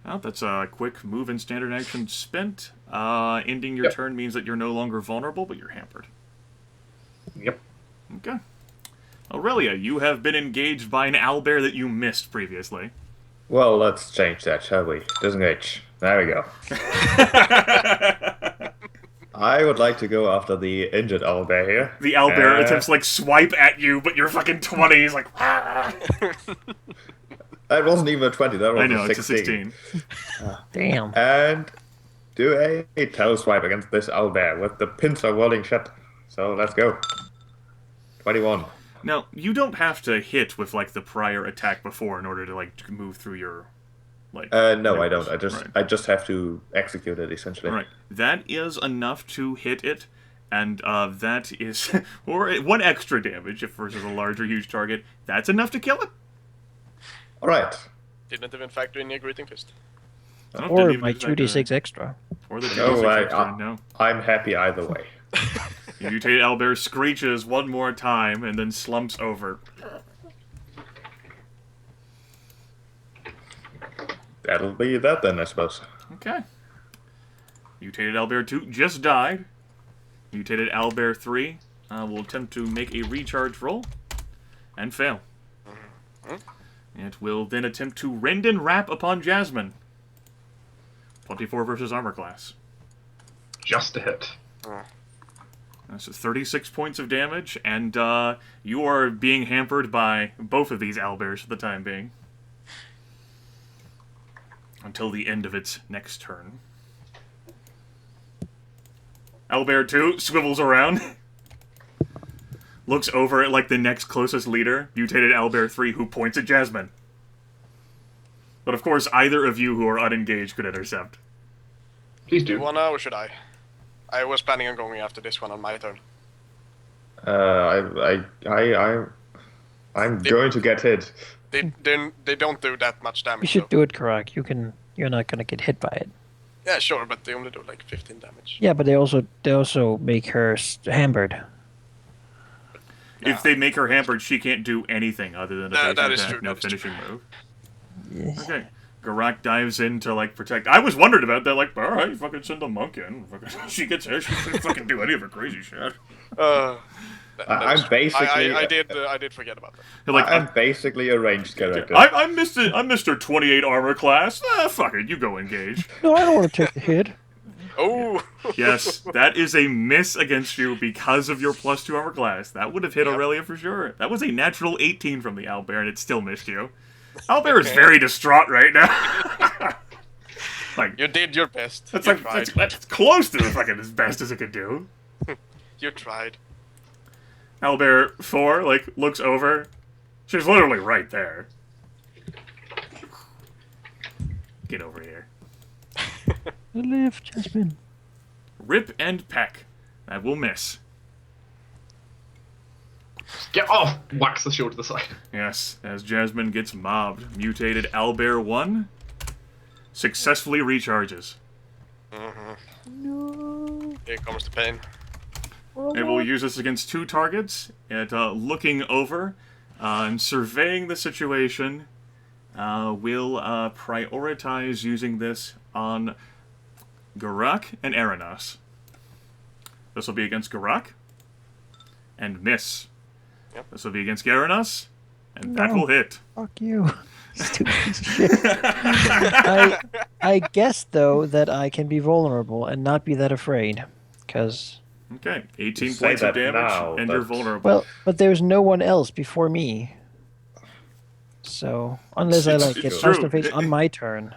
Well, that's a quick move and standard action spent. Ending your turn means that you're no longer vulnerable, but you're hampered. Yep. Okay. Aurelia, you have been engaged by an owlbear that you missed previously. Well, let's change that, shall we? Disengage. There we go. I would like to go after the injured owlbear here. The owlbear attempts to, like, swipe at you, but you're fucking 20. He's like, ah! That wasn't even a 20, that was I know, a 16. It's a 16. Damn. And do a tail swipe against this owlbear with the pincer whirling shut. So let's go. 21. Now, you don't have to hit with, like, the prior attack before in order to, like, move through your, like... No, I don't. I just have to execute it, essentially. Right. That is enough to hit it, and that is... or 1 extra damage if versus a larger, huge target. That's enough to kill it. Alright. Didn't even factor in your greeting fist. Or my 2d6 extra. Or the 2d6 extra, no. I'm happy either way. The mutated owlbear screeches one more time and then slumps over. That'll be that then, I suppose. Okay. Mutated owlbear 2 just died. Mutated owlbear 3 will attempt to make a recharge roll and fail. It will then attempt to rend and wrap upon Jasmine. 24 versus armor class. Just a hit. So 36 points of damage, and you are being hampered by both of these owlbears for the time being. Until the end of its next turn. Owlbear 2 swivels around. Looks over at, like, the next closest leader, Mutated Owlbear 3, who points at Jasmine. But of course, either of you who are unengaged could intercept. Please do. One or should I? I was planning on going after this one on my turn. I'm going to get hit. They don't do that much damage. You should though. do it, Geráck. You're not gonna get hit by it. Yeah, sure, but they only do like 15 damage. Yeah, but they also make her hampered. If they make her hampered, she can't do anything other than a basic that is attack, true, no that is finishing move. Yes. Okay. Geráck dives in to, like, protect... I was wondering about that, like, alright, you fucking send a monk in. She gets here, she can't fucking do any of her crazy shit. I'm basically... I did forget about that. Like, I'm basically a ranged character. I'm Mr. 28 armor class. Fuck it, you go engage. No, I don't want to take the hit. Oh! Yes, that is a miss against you because of your +2 armor class. That would have hit Aurelia for sure. That was a natural 18 from the owlbear, and it still missed you. Owlbear is very distraught right now. Like, You did your best. that's You like tried. that's close to the fucking as best as it could do. You tried. Owlbear 4, like, looks over. She's literally right there. Get over here. Live, Jasmine. Rip and peck. That will miss. Get off! Whacks the shield to the side. Yes, as Jasmine gets mobbed. Mutated Owlbear 1 successfully recharges. No. Here comes the pain. It will use this against 2 targets. At looking over and surveying the situation, will prioritize using this on Geráck and Aranos. This will be against Geráck and miss. Yep. This will be against Aranos, and that will hit. Fuck you. Stupid piece of shit. I guess, though, that I can be vulnerable and not be that afraid. Because... Okay, 18 You say points of that damage, now, and but- you're vulnerable. Well, but there's no one else before me. So, unless I, like, It's get true. face to face on my turn.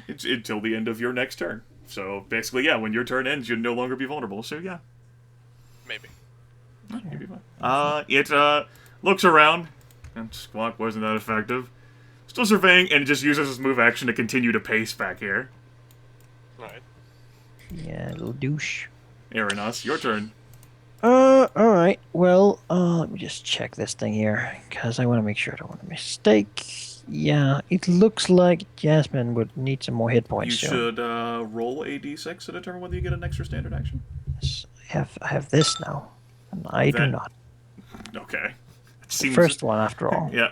It's until the end of your next turn. So, basically, yeah, when your turn ends, you'll no longer be vulnerable. So, yeah. Maybe. You'll be fine. It looks around, and Squawk wasn't that effective. Still surveying, and it just uses his move action to continue to pace back here. Alright. Yeah, little douche. Aranos, your turn. Alright. Well, let me just check this thing here, because I want to make sure I don't want a mistake. Yeah, it looks like Jasmine would need some more hit You points. should roll a d6 to determine whether you get an extra standard action. Yes, I have this now, and I do That- not. Okay. seems... First one, after all. Yeah,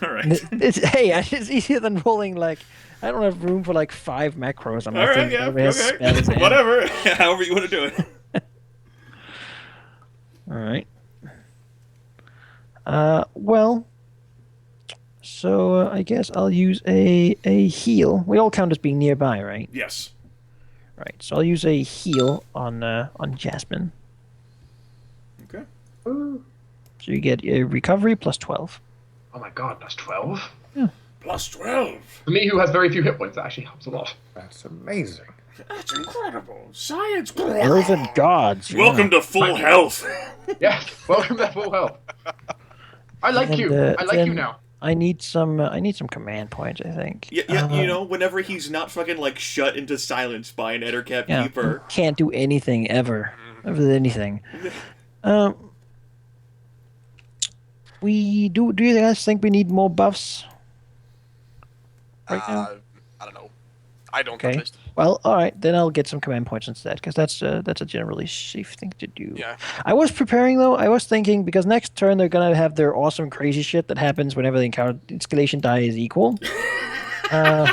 alright. It's easier than rolling, like... I don't have room for, like, 5 macros on my Alright, thing. yeah, Everybody has spells okay. and- Whatever. However you want to do it. Alright. Well... So, I guess I'll use a heal. We all count as being nearby, right? Yes. Right, so I'll use a heal on Jasmine. Okay. So you get a recovery plus 12. Oh my god, that's 12. Plus 12. For me, who has very few hit points, that actually helps a lot. That's amazing. That's incredible. Science. Elven gods. Welcome to full health. Yes, welcome to full health. I like And, you. I like you then- now. I need some command points, I think. Yeah, you know, whenever he's not fucking, like, shut into silence by an Ettercap Yeah, Keeper. can't do anything ever. Ever anything. Do you guys think we need more buffs? Right now? I don't know. I don't, Okay. at least. Well, all right, then I'll get some command points instead, because that's a generally safe thing to do. Yeah. I was preparing though. I was thinking because next turn they're gonna have their awesome crazy shit that happens whenever the encounter escalation die is equal. So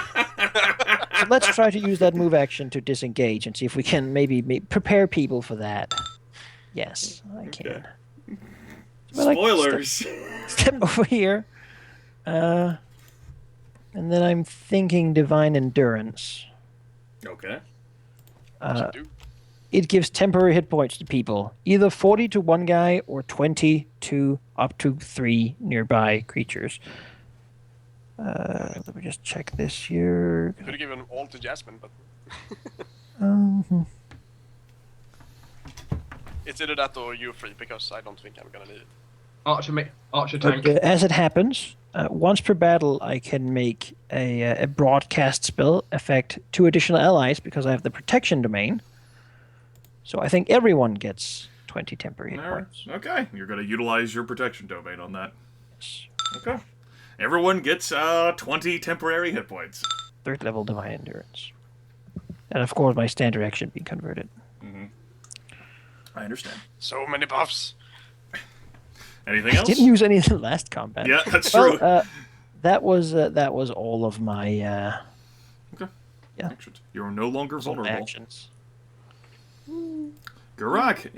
let's try to use that move action to disengage and see if we can maybe prepare people for that. Yes, I can. But I can Spoilers. step over here, and then I'm thinking divine endurance. Okay. Do. It gives temporary hit points to people, either 40 to one guy or 20 to up to 3 nearby creatures. Let me just check this here. Could have given all to Jasmine, but it's either that or you free, because I don't think I'm gonna need it. Archer tank. But, as it happens, once per battle, I can make a broadcast spell affect 2 additional allies because I have the protection domain. So I think everyone gets 20 temporary hit points. Okay, you're going to utilize your protection domain on that. Okay. Everyone gets 20 temporary hit points. 3rd level divine endurance. And of course, my standard action being converted. I understand. So many buffs. Anything else? Didn't use any in the last combat. Yeah, that's Well, true. that was all of my Okay. yeah. Actions. You're no longer vulnerable. actions. Geráck,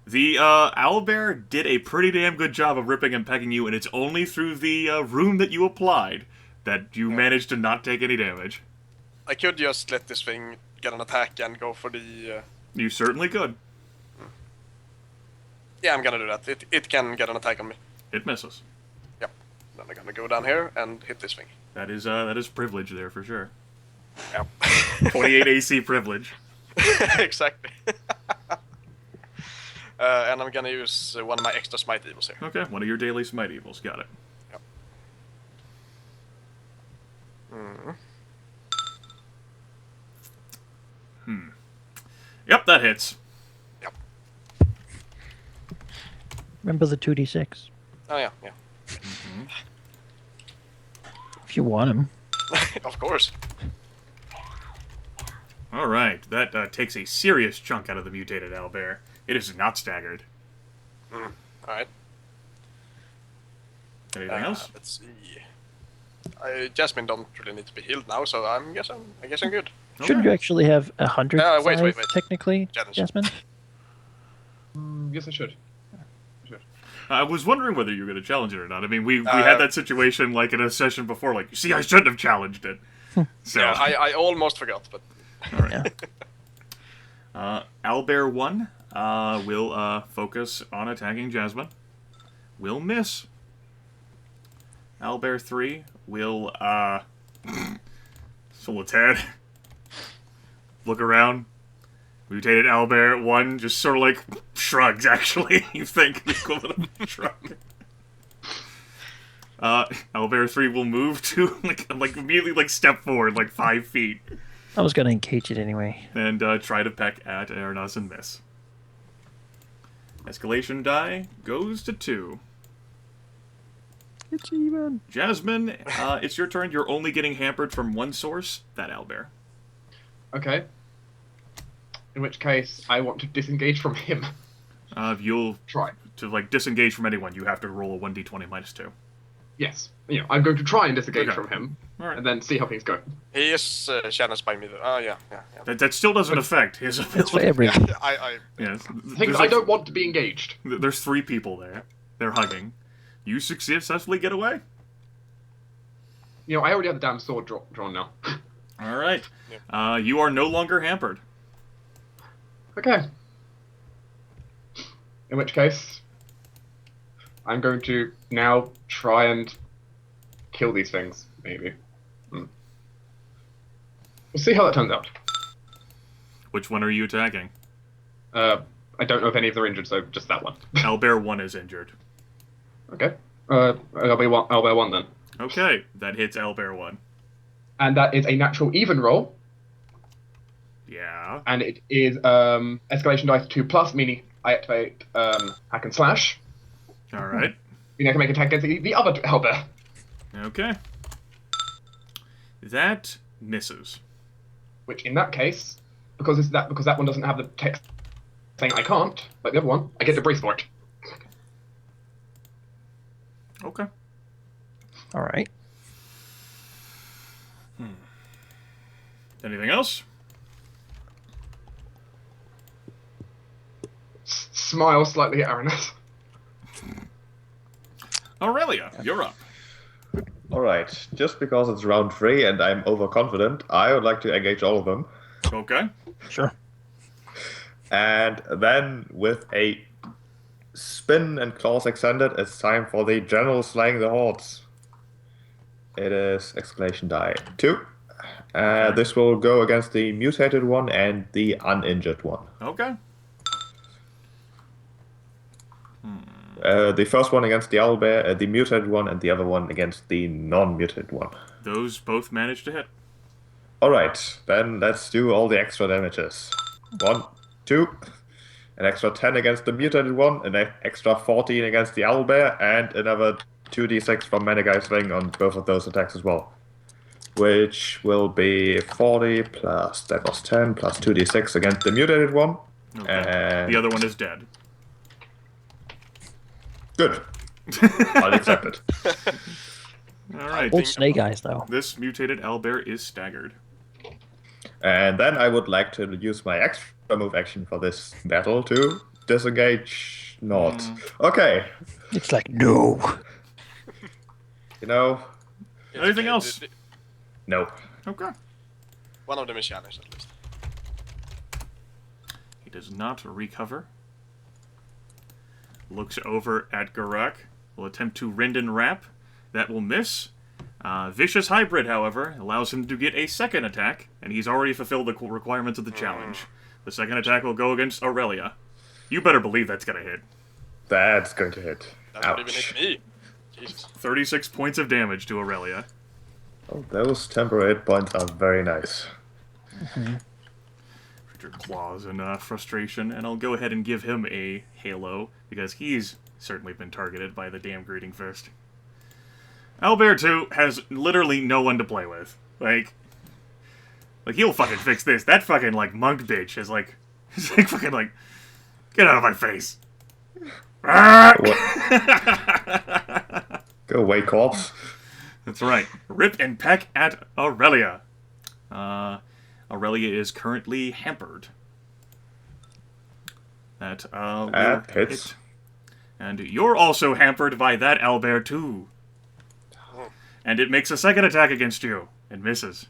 the owlbear did a pretty damn good job of ripping and pecking you, and it's only through the rune that you applied that you managed to not take any damage. I could just let this thing get an attack and go for the... You certainly could. Yeah, I'm gonna do that. It can get an attack on me. It misses. Yep. Then I'm gonna go down here and hit this thing. That is privilege there for sure. Yep. 28 AC privilege. Exactly. And I'm gonna use one of my extra smite evils here. Okay, one of your daily smite evils. Got it. Yep. Yep, that hits. Yep. Remember the 2d6 Oh yeah, yeah. if you want them. Of course. All right, that takes a serious chunk out of the mutated owlbear. It is not staggered. All right. Anything else? Let's see. Jasmine don't really need to be healed now, so I guess I'm good. Shouldn't you actually have 100 wait. technically, Challenge. Jasmine? Yes, I should. I was wondering whether you were going to challenge it or not. I mean, we had that situation like in a session before. Like, you see, I shouldn't have challenged it. So, Yeah, I almost forgot, but all right. Owlbear 1 will focus on attacking Jasmine. Will miss. Owlbear 3 will Solitaire. Look around. Mutated owlbear 1 just sort of like shrugs, actually. You think the equivalent of a shrug. Owlbear 3 will move to like immediately like step forward like 5 feet. I was gonna engage it anyway. And try to peck at Aranas and miss. Escalation die goes to 2. It's even. Jasmine, it's your turn. You're only getting hampered from one source, that owlbear. Okay. In which case, I want to disengage from him. You'll Try. to like disengage from anyone, you have to roll a 1d20 minus 2. Yes. I'm going to try and disengage Okay. from him, Alright. and then see how things go. He is challenged by me. Oh, yeah. That still doesn't affect his That's for ability. everyone. I Yes. The thing is, I don't want to be engaged. There's 3 people there. They're hugging. You successfully get away. I already have the damn sword drawn now. Alright. You are no longer hampered. Okay. In which case, I'm going to now try and kill these things, maybe. We'll see how that turns out. Which one are you attacking? I don't know if any of them are injured, so just that one. Owlbear 1 is injured. Okay. Owlbear 1 then. Okay, that hits Owlbear 1. And that is a natural even roll, Yeah. and it is escalation dice 2+, meaning I activate hack and slash. Alright. Meaning I can make attack against the other owlbear. Okay. That misses. Which in that case, because that one doesn't have the text saying I can't, like the other one, I get to brace for it. Okay. All right. Anything else? Smile slightly at Aranas. Aurelia, you're up. Alright, just because it's round 3 and I'm overconfident, I would like to engage all of them. Okay. Sure. And then, with a spin and claws extended, it's time for the general slaying the hordes. It is escalation die 2. This will go against the mutated one and the uninjured one. Okay. The first one against the owlbear, the mutated one, and the other one against the non-mutated one. Those both managed to hit. Alright, then let's do all the extra damages. 1, 2, an extra 10 against the mutated one, an extra 14 against the owlbear, and another 2d6 from Manakai's ring on both of those attacks as well. Which will be 40 plus, that was 10, plus 2d6 against the mutated one. Okay. And The other one is dead. good. I'll accept it. Alright. Old snake eyes, though. This mutated owlbear is staggered. And then I would like to use my extra move action for this battle to disengage not. Okay. It's like, no. You know, Anything else? no. Okay. One of them is challenged at least. He does not recover. Looks over at Geráck. Will attempt to rend and wrap. That will miss. Vicious Hybrid, however, allows him to get a second attack, and he's already fulfilled the requirements of the challenge. The second attack will go against Aurelia. You better believe that's gonna hit. That's going to hit. That would even Ouch. hit me. Jesus. 36 points of damage to Aurelia. Oh, those temporary hit points are very nice. Your claws in frustration, and I'll go ahead and give him a halo, because he's certainly been targeted by the damn Greeting Fist. Owlbear 2 has literally no one to play with. Like he'll fucking fix this. That fucking, monk bitch is he's fucking get out of my face. Go away, corpse. That's right. Rip and peck at Aurelia. Aurelia is currently hampered. That hits. hit. And you're also hampered by that owlbear too. And it makes a second attack against you. It misses.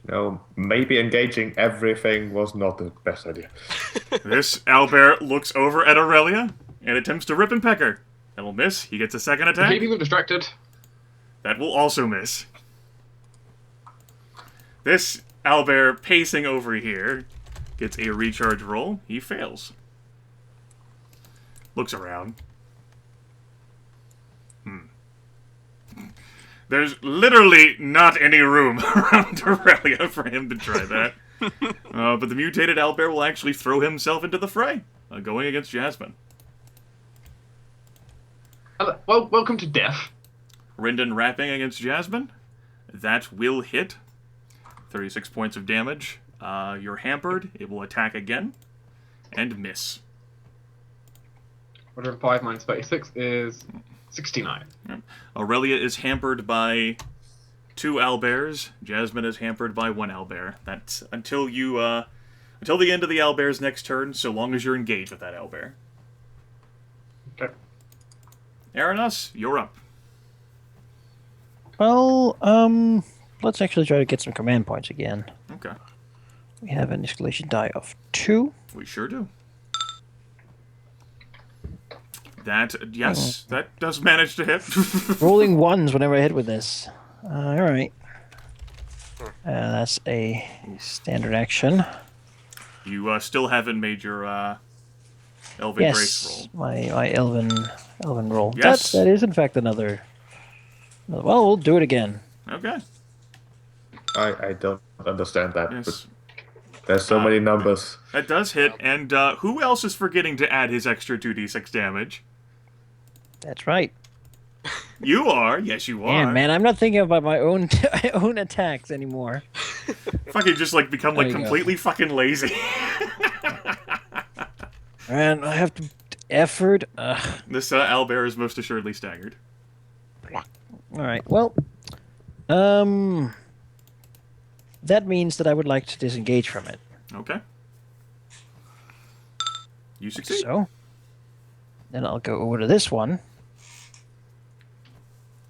No, maybe engaging everything was not the best idea. This owlbear looks over at Aurelia and attempts to rip and peck her. That'll miss. He gets a second attack. Keeping them distracted. That will also miss. This owlbear pacing over here gets a recharge roll. He fails. Looks around. There's literally not any room around Aurelia for him to try that. But the mutated owlbear will actually throw himself into the fray, going against Jasmine. Well, welcome to death. Rendon rapping against Jasmine. That will hit. 36 points of damage. You're hampered. It will attack again. And miss. 105 minus 36 is 69. Aurelia is hampered by 2 owlbears. Jasmine is hampered by 1 owlbear. That's until you, until the end of the owlbear's next turn, so long as you're engaged with that owlbear. Okay. Aranos, you're up. Well, let's actually try to get some command points again. Okay. We have an escalation die of 2. We sure do. That, yes, that does manage to hit. Rolling 1s whenever I hit with this. Alright. That's a standard action. You still haven't made your Elven Grace roll. my elven roll. Yes. That is in fact another. Well, we'll do it again. Okay. I don't understand that. Yes. But there's so many numbers. That does hit, and who else is forgetting to add his extra 2d6 damage? That's right. You are. Yes, you are. Damn, man, I'm not thinking about my own my own attacks anymore. Fucking just like become like There you go. completely fucking lazy. Man, I have to effort. This owlbear is most assuredly staggered. All right. Well, that means that I would like to disengage from it. Okay. You succeed. So, then I'll go over to this one.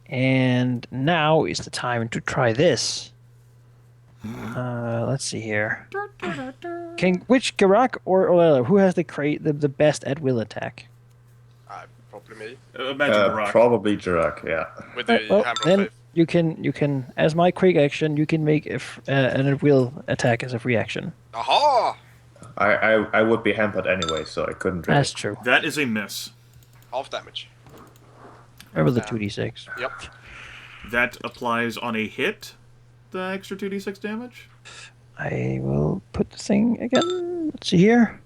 And now is the time to try this. Let's see here. Which Geráck or Aurelia, who has the best at will attack? Probably me. Imagine the rock. Probably Geráck, yeah. With the Well, hammer of then faith. you can as my quick action, you can make an at will attack as a free action. Aha! I would be hampered anyway, so I couldn't really. That's true. That is a miss. Half damage. Remember the 2d6. Yep. That applies on a hit, the extra 2d6 damage. I will put the thing again. Let's see here.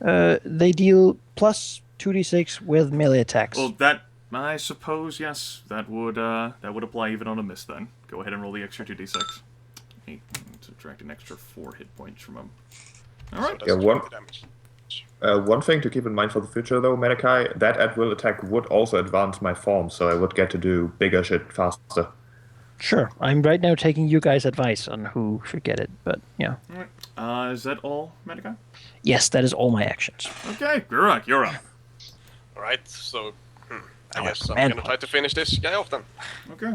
They deal plus 2d6 with melee attacks. Well, that, I suppose, yes, that would apply even on a miss then. Go ahead and roll the extra 2d6. Subtract an extra 4 hit points from him. Alright. So Yeah, that's one- 20 damage. One thing to keep in mind for the future, though, Manaki, that at-will attack would also advance my form, so I would get to do bigger shit faster. Sure. I'm right now taking you guys' advice on who should get it, but yeah. Alright. Is that all, Manaki? Yes, that is all my actions. Okay, Geráck, you're up. Alright, so I Oh, guess I'm man. gonna try to finish this guy off then. Okay.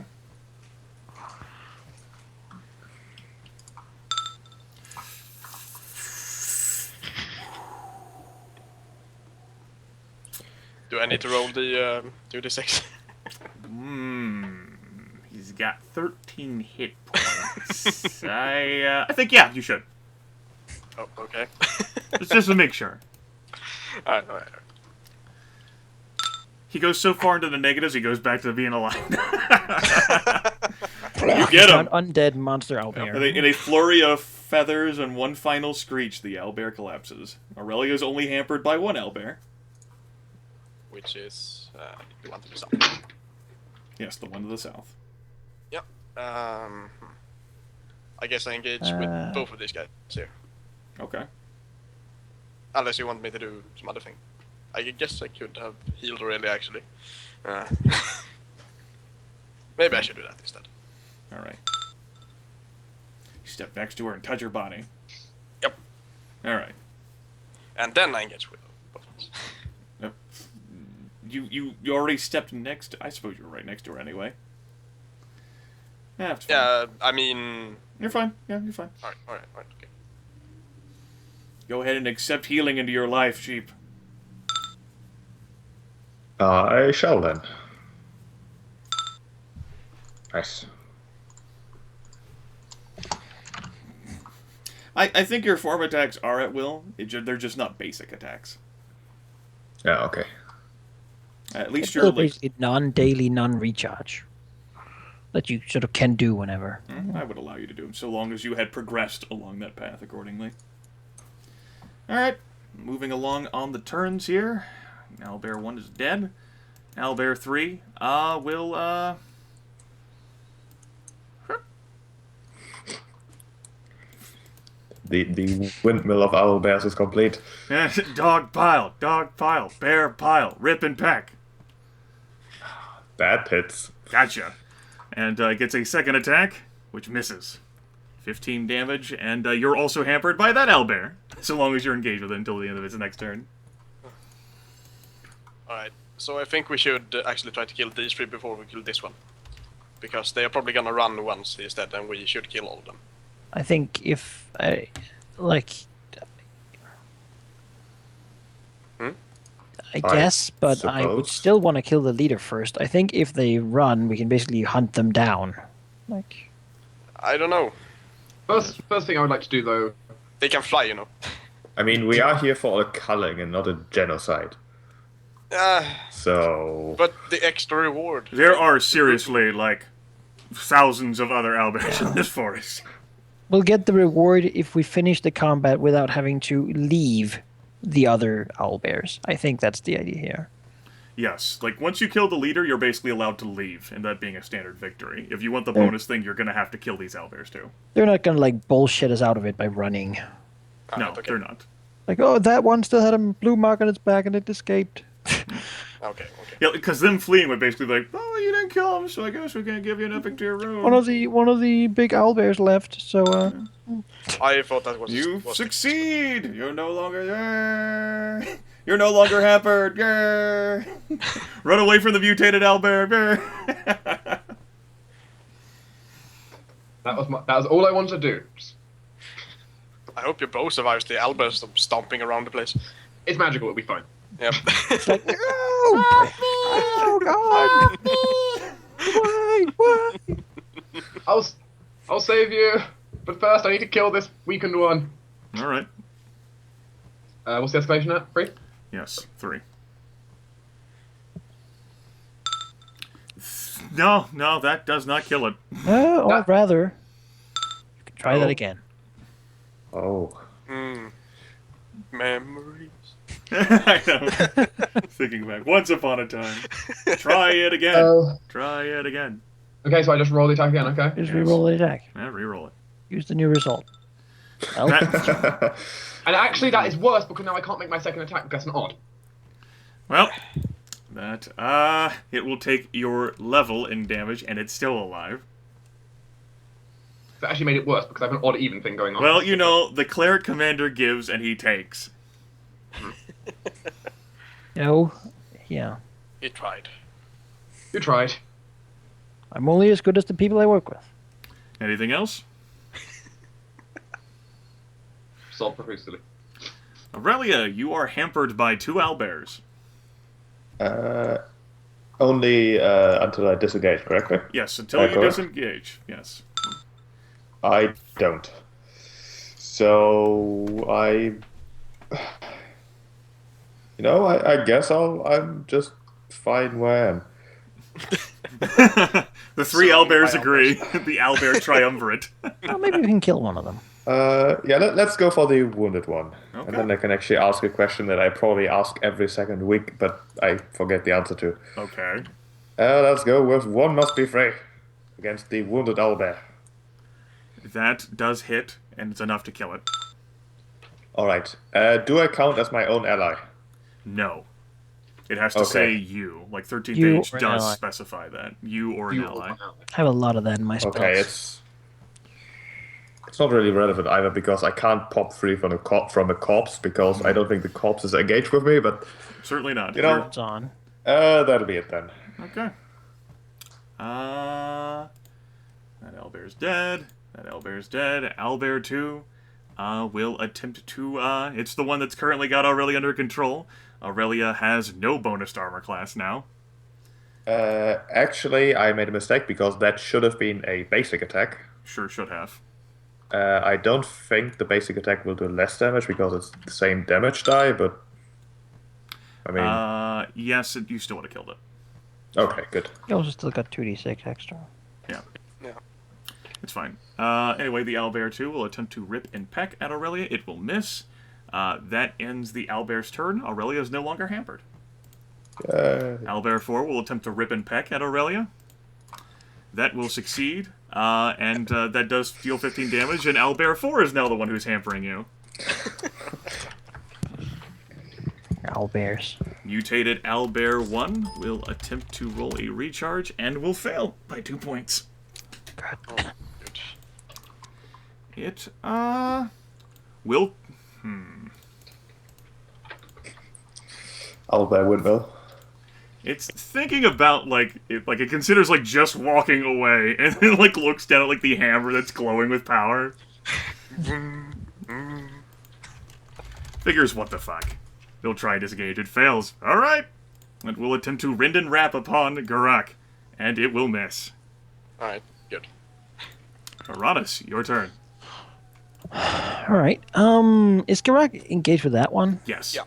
Do I need to roll the 2d6? He's got 13 hit points. I think, yeah, you should. Oh, okay. Just to make sure. Alright. He goes so far into the negatives, he goes back to being alive. You get him. An undead monster owlbear. In a flurry of feathers and one final screech, the owlbear collapses. Aurelia is only hampered by 1 owlbear. Which is the one to the south. Yes, the one to the south. Yep. I guess I engage with both of these guys here. Okay. Unless you want me to do some other thing. I guess I could have healed Aurelia actually. Maybe I should do that instead. Alright. You step next to her and touch her body. Yep. Alright. And then I engage with both of us. You already stepped next. I suppose you were right next to her anyway. Yeah, it's fine. Yeah, I mean... You're fine. Yeah, you're fine. Alright, okay. Go ahead and accept healing into your life, sheep. I shall then. Nice. I think your form attacks are at will. They're just not basic attacks. Yeah, okay. At least It's you're still like... basically non-daily, non-recharge. That you sort of can do whenever. I would allow you to do them, so long as you had progressed along that path accordingly. Alright, moving along on the turns here. Owlbear 1 is dead. Owlbear 3 will, The windmill of owlbears is complete. Dog pile, bear pile, rip and peck. That hits. Gotcha. And gets a second attack, which misses. 15 damage, and you're also hampered by that owlbear, so long as you're engaged with it until the end of its next turn. Alright, so I think we should actually try to kill these three before we kill this one. Because they are probably gonna run once instead, and we should kill all of them. I think if I like, I guess, but I would suppose. still want to kill the leader first. I think if they run, we can basically hunt them down. Like, I don't know. First thing I would like to do, though... They can fly, you know. I mean, we are here for a culling and not a genocide. So... But the extra reward. There are seriously, like, thousands of other owlbears in this forest. we'll get the reward if we finish the combat without having to leave the other owlbears. I think that's the idea here. Yes, like, once you kill the leader, you're basically allowed to leave, and that being a standard victory. If you want the bonus thing, you're gonna have to kill these owlbears, too. They're not gonna, like, bullshit us out of it by running. No, okay. they're not. Like, oh, that one still had a blue mark on its back and it escaped. Okay. Yeah, because them fleeing would basically be like, oh, you didn't kill him, so I guess we can't give you an epic tier room. One of the big owlbears left, so, I thought that was... You was succeed! You're no longer there! You're no longer hampered! Grr. Run away from the mutated owlbear! Grr. That was all I wanted to do. I hope your bow survives the owlbears stomping around the place. It's magical, it'll be fine. Yep. it's like, no! Oh, God! Why? I'll save you, but first I need to kill this weakened one. Alright. What's the escalation at? 3? Yes, 3. No, that does not kill it. Or rather, you can try that again. Oh. Memories. I know. Thinking back. Once upon a time. Try it again. Try it again. Okay, so I just roll the attack again, okay? Just reroll the attack. Yeah, reroll it. Use the new result. Well, And actually that is worse because now I can't make my second attack because that's an odd. Well, that, it will take your level in damage, and it's still alive. That actually made it worse because I have an odd even thing going on. Well, you know, the cleric commander gives and he takes. no. Yeah. He tried. You tried. I'm only as good as the people I work with. Anything else? Solved profusely. Aurelia, you are hampered by 2 owlbears. Only until I disengage, correctly? Yes, until you correct? disengage. Yes. I don't. So I guess I'm just fine where I am. The 3 owlbears agree. The owlbear triumvirate. Well, maybe we can kill one of them. Yeah, let's go for the wounded one. Okay. And then I can actually ask a question that I probably ask every second week, but I forget the answer to. Okay. Let's go with one must be free against the wounded owlbear. That does hit, and it's enough to kill it. Alright. Do I count as my own ally? No. It has to Okay. say you. Like 13th You age or an does ally. specify that. You or an ally. I have a lot of that in my spells. Okay, it's not really relevant either because I can't pop free from a corpse because I don't think the corpse is engaged with me, but Certainly not. You know- It's on. that'll be it then. Okay. That owlbear's dead. That owlbear's dead. Owlbear 2 will attempt to... it's the one that's currently got Aurelia under control. Aurelia has no bonus to armor class now. Actually, I made a mistake because that should have been a basic attack. Sure should have. I don't think the basic attack will do less damage because it's the same damage die, but... I mean... Yes, you still would have killed it. Okay, good. You also still got 2d6 extra. Yeah. Yeah. It's fine. Anyway, the owlbear 2 will attempt to rip and peck at Aurelia. It will miss. That ends the owlbear's turn. Aurelia is no longer hampered. Owlbear 4 will attempt to rip and peck at Aurelia. That will succeed, and that does deal 15 damage, and Owlbear 4 is now the one who's hampering you. Owlbears. Mutated Owlbear 1 will attempt to roll a recharge, and will fail by 2 points. God. Oh, good. It, will... Owlbear windmill. It's thinking about, like it considers, like, just walking away, and then, like, looks down at, like, the hammer that's glowing with power. Figures, what the fuck. He'll try disengage. It fails. Alright! It will attempt to rend and wrap upon Geráck, and it will miss. Alright, good. Aranis, your turn. Alright. Is Geráck engaged with that one? Yes. Yeah.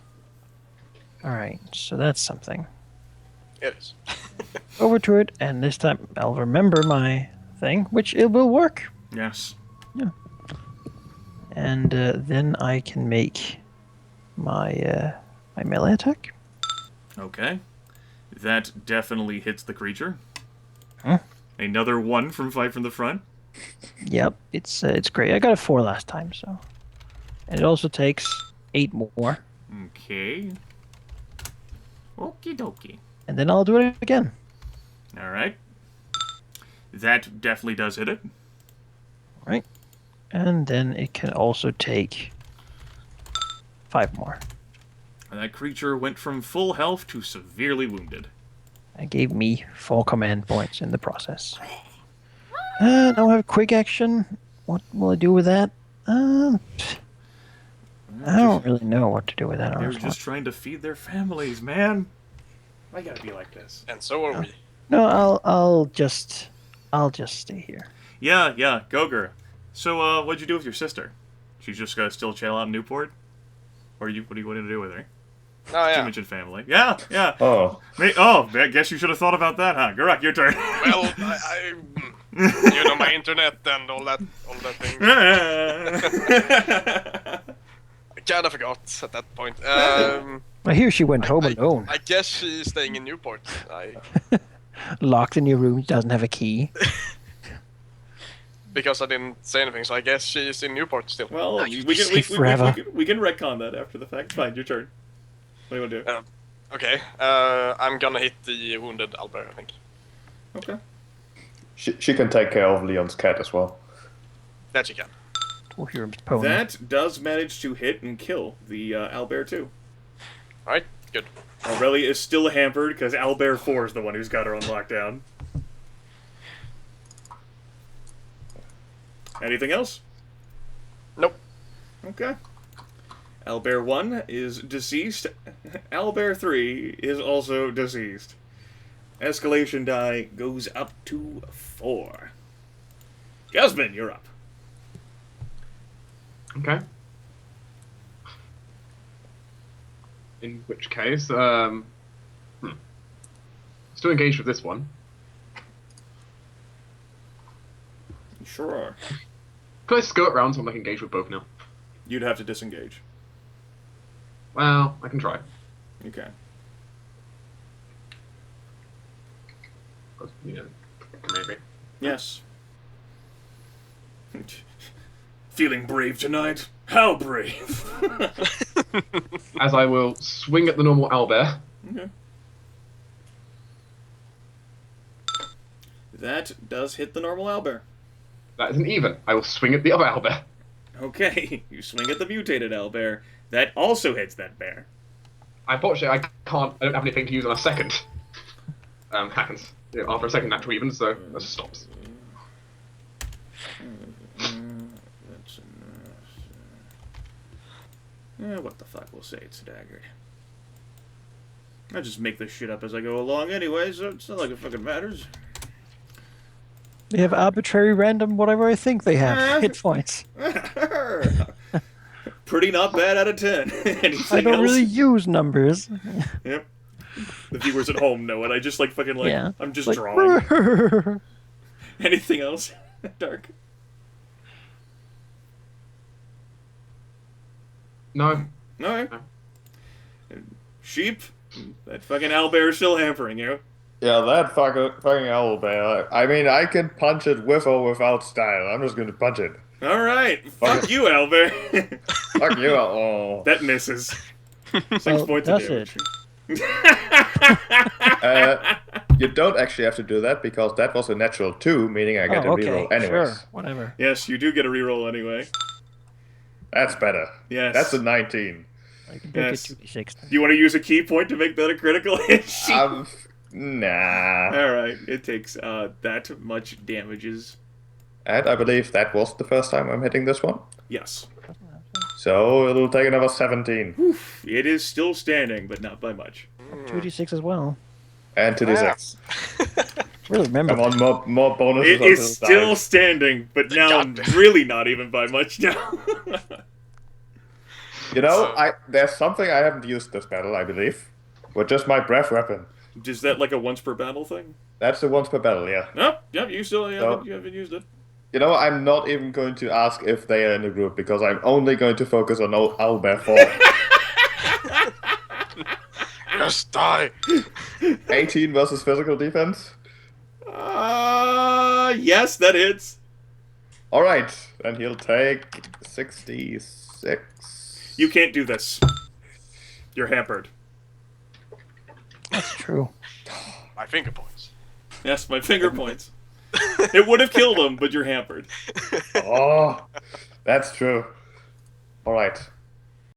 Alright, so that's something. It is. Over to it, and this time I'll remember my thing, which it will work. Yes. And then I can make my my melee attack. Okay. That definitely hits the creature. Huh? Another 1 from 5 from the front. Yep, it's great. I got a 4 last time, so. And it also takes 8 more. Okay. Okie dokie. And then I'll do it again. Alright. That definitely does hit it. Right. And then it can also take 5 more. And that creature went from full health to severely wounded. It gave me 4 command points in the process. Now I have quick action. What will I do with that? I don't really know what to do with that. They were honestly. just trying to feed their families, man. Why gotta be like this? And so are we. No, I'll just stay here. Yeah, Goger. So, what'd you do with your sister? She's just gonna still chill out in Newport? Or what are you going to do with her? Oh, You yeah. mentioned family. Yeah. Oh. I guess you should have thought about that, huh? Geráck, your turn. Well, you know, my internet and all that thing. I kind of forgot at that point. I hear she went home alone, I guess she's staying in Newport. locked in your room, doesn't have a key. Because I didn't say anything, so I guess she's in Newport still. Well, you we stay forever. can retcon that after the fact. Fine, your turn. What do you want to do? Okay, I'm gonna hit the wounded Albert, I think. Okay. She can take care of Leon's cat as well. That you can. Dwohurim's pony. That does manage to hit and kill the Owlbear 2. Alright, good. Aurelia is still hampered because Owlbear 4 is the one who's got her on lockdown. Anything else? Nope. Okay. Owlbear 1 is deceased. Owlbear 3 is also deceased. Escalation die goes up to 4. Jasmine, you're up. Okay. In which case, still engaged with this one. You sure are. Could I skirt around so I'm like engaged with both now? You'd have to disengage. Well, I can try. Okay. Yeah, maybe. Yes. Feeling brave tonight? How brave? As I will swing at the normal owlbear. Okay. That does hit the normal owlbear. That is an even. I will swing at the other owlbear. Okay, you swing at the mutated owlbear. That also hits that bear. Unfortunately, I don't have anything to use on a second. Happens. Yeah, after a second natural even, so that just stops. That's what the fuck, we'll say it's staggered. I just make this shit up as I go along anyway, so it's not like it fucking matters. They have arbitrary random whatever I think they have. Hit points. Pretty not bad out of 10. Anything I don't else? really use numbers. Yep. The viewers at home know it. I just like fucking like, Yeah. I'm just Like, drawing. Anything else? Dark? No. Alright. Sheep? That fucking owlbear is still hampering you. Yeah, that fucking owlbear. I mean, I can punch it with or without style. I'm just going to punch it. All right. Fuck you, Owlbear. Fuck you. Oh. That misses. 6 Well, points of does damage. You don't actually have to do that because that was a natural 2, meaning I get a Oh, okay. reroll anyways. Sure. Whatever. Yes, you do get a reroll anyway. That's better. Yes. That's a 19. I can Yes. make it 2d6. Do you want to use a key point to make that a critical hit? Nah. Alright, it takes that much damages. And I believe that was the first time I'm hitting this one. Yes. So it'll take another 17. Oof, it is still standing, but not by much. 2d6 as well. And 2d6. Really remember. Come on, more bonuses. It is until still dies. standing, but now really not even by much now. You know, there's something I haven't used this battle, I believe. With just my breath weapon. Is that like a once per battle thing? That's the once per battle, yeah. Nope, yep, you still haven't used it. You know, I'm not even going to ask if they are in a group because I'm only going to focus on Owlbear 4. Just die! 18 versus physical defense. Yes, that hits. Alright, and he'll take 66. You can't do this. You're hampered. That's true. My finger points. Yes, my finger points. It would have killed him, but you're hampered. Oh, that's true. Alright.